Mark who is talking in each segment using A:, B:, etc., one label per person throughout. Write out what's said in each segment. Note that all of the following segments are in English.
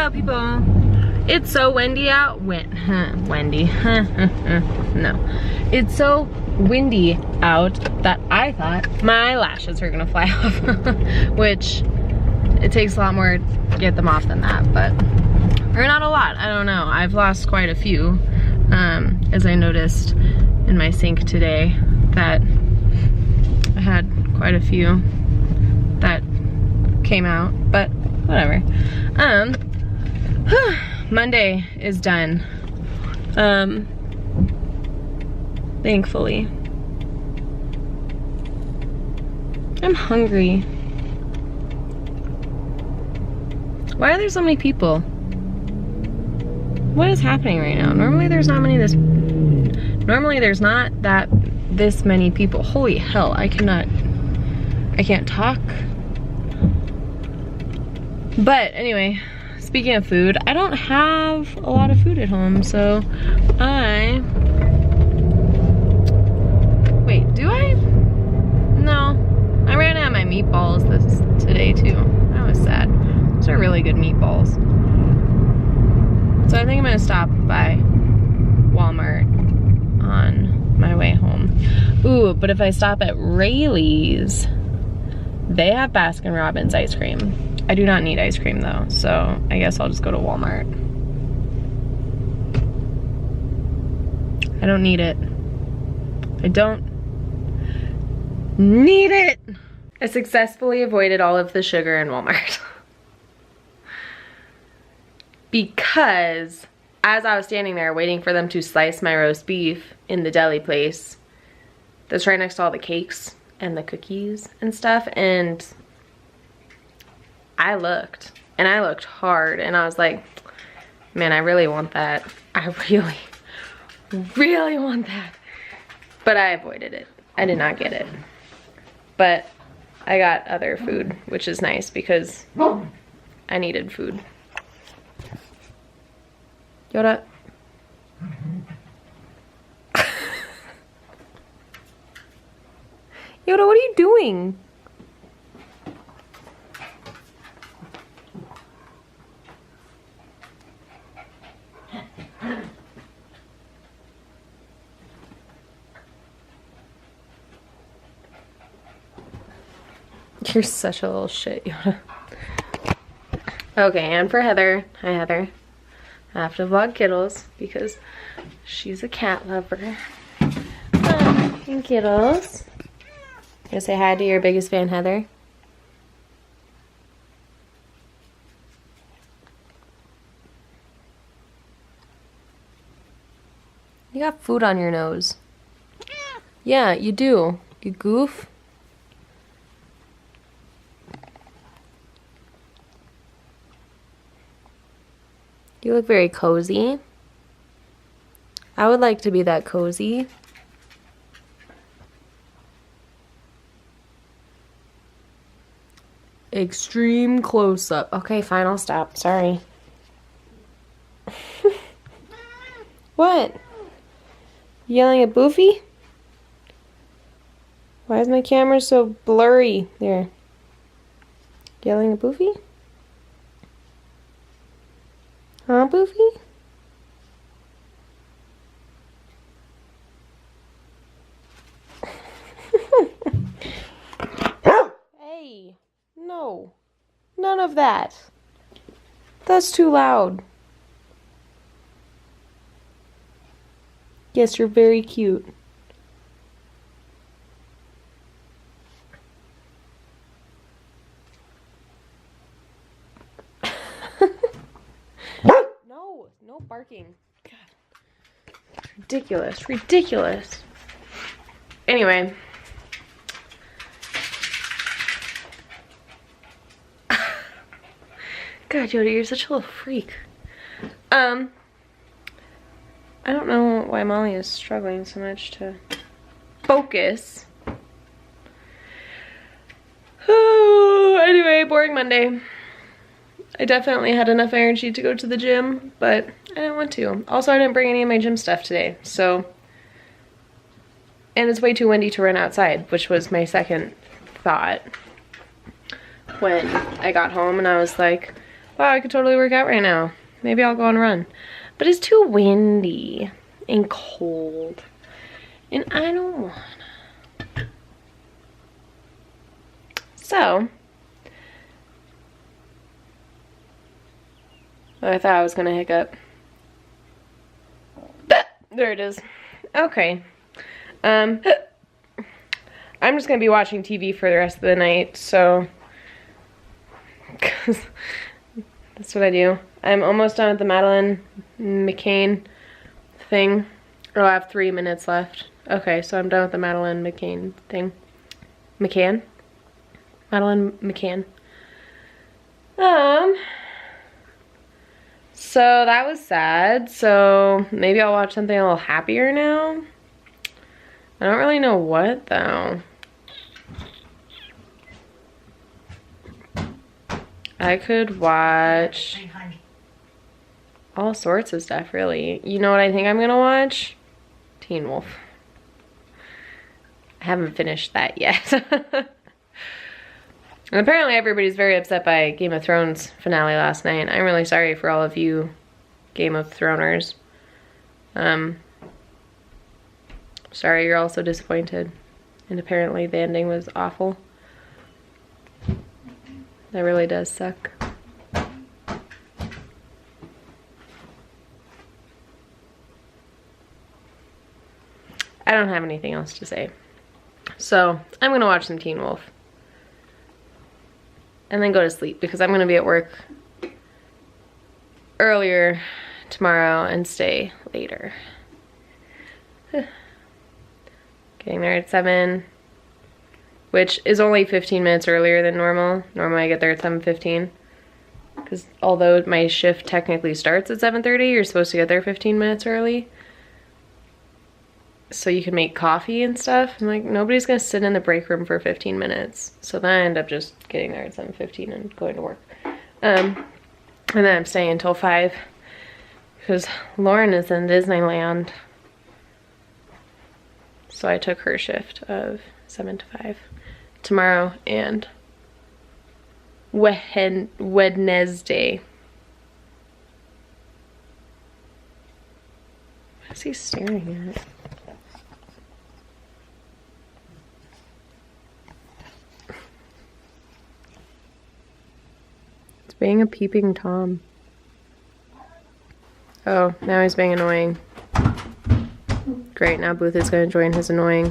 A: Hello, people. It's so windy out. Windy. No. It's so windy out that I thought my lashes were gonna fly off, which it takes a lot more to get them off than that, but, or not a lot, I don't know. I've lost quite a few, as I noticed in my sink today, that I had quite a few that came out, but whatever. Monday is done. Thankfully. I'm hungry. Why are there so many people? What is happening right now? Normally there's not this many people. Holy hell, I can't talk. But anyway, speaking of food, I don't have a lot of food at home, so wait, do I? No, I ran out of my meatballs today too. That was sad. Those are really good meatballs. So I think I'm gonna stop by Walmart on my way home. Ooh, but if I stop at Rayleigh's, they have Baskin-Robbins ice cream. I do not need ice cream though, so I guess I'll just go to Walmart. I don't need it. I don't need it. I successfully avoided all of the sugar in Walmart. Because as I was standing there waiting for them to slice my roast beef in the deli place that's right next to all the cakes and the cookies and stuff, and I looked hard and I was like, man, I really want that. I really want that. But I avoided it. I did not get it. But I got other food, which is nice because I needed food. Yoda. Yoda, what are you doing? You're such a little shit, Yoda. Okay, and for Heather. Hi, Heather. I have to vlog Kittles because she's a cat lover. And Kittles. You gonna say hi to your biggest fan, Heather? You got food on your nose. Yeah, you do. You goof. You look very cozy. I would like to be that cozy. Extreme close-up. Okay, fine, I'll stop. Sorry. What? Yelling at Boofy? Why is my camera so blurry? There. Yelling at Boofy? Huh, Boofy? Hey, no. None of that. That's too loud. Yes, you're very cute. No barking. God. Ridiculous. Ridiculous. Anyway. God, Yoda, you're such a little freak. I don't know why Molly is struggling so much to focus. Anyway, boring Monday. I definitely had enough energy to go to the gym, but I didn't want to. Also, I didn't bring any of my gym stuff today, so. And it's way too windy to run outside, which was my second thought when I got home, and I was like, Wow, I could totally work out right now. Maybe I'll go on a run. But it's too windy and cold. And I don't wanna. So, I thought I was gonna hiccup. There it is. Okay. I'm just gonna be watching TV for the rest of the night, so 'cause that's what I do. I'm almost done with the Madeline McCain thing. Oh, I have 3 minutes left. Okay, so I'm done with the Madeline McCain thing. McCann? Madeline McCann. So that was sad. So maybe I'll watch something a little happier now. I don't really know what though. I could watch all sorts of stuff, really. You know what I think I'm gonna watch? Teen Wolf. I haven't finished that yet. And apparently everybody's very upset by Game of Thrones finale last night. I'm really sorry for all of you Game of Throners. Sorry you're all so disappointed. And apparently the ending was awful. That really does suck. I don't have anything else to say. So I'm gonna watch some Teen Wolf. And then go to sleep because I'm gonna be at work earlier tomorrow and stay later. Getting there at 7, which is only 15 minutes earlier than normal. Normally I get there at 7:15 because although my shift technically starts at 7:30, you're supposed to get there 15 minutes early. So you can make coffee and stuff. I'm like, nobody's gonna sit in the break room for 15 minutes. So then I end up just getting there at 7:15 and going to work. And then I'm staying until 5 because Lauren is in Disneyland. So I took her shift of 7 to 5 tomorrow and Wednesday. What is he staring at? Being a peeping Tom. Oh, now he's being annoying. Great, now Booth is going to join his annoying.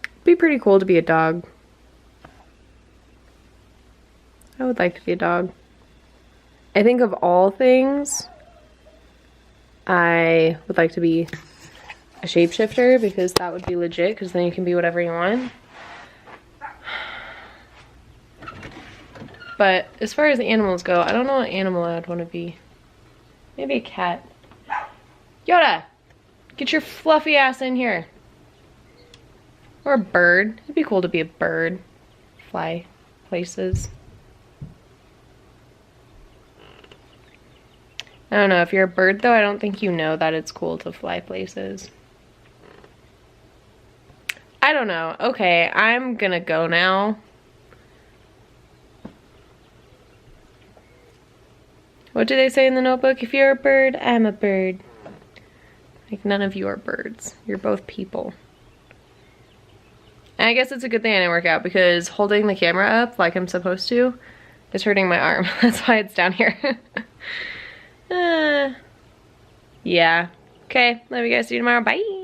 A: It'd be pretty cool to be a dog. I would like to be a dog. I think of all things, I would like to be a shapeshifter because that would be legit because then you can be whatever you want. But as far as the animals go, I don't know what animal I'd want to be. Maybe a cat. Yoda! Get your fluffy ass in here. Or a bird. It'd be cool to be a bird. Fly places. I don't know, if you're a bird though, I don't think you know that it's cool to fly places. I don't know. Okay, I'm gonna go now. What do they say in the Notebook? If you're a bird, I'm a bird. Like, none of you are birds. You're both people. And I guess it's a good thing I didn't work out because holding the camera up like I'm supposed to is hurting my arm. That's why it's down here. Yeah. Okay, love you guys. See you tomorrow. Bye.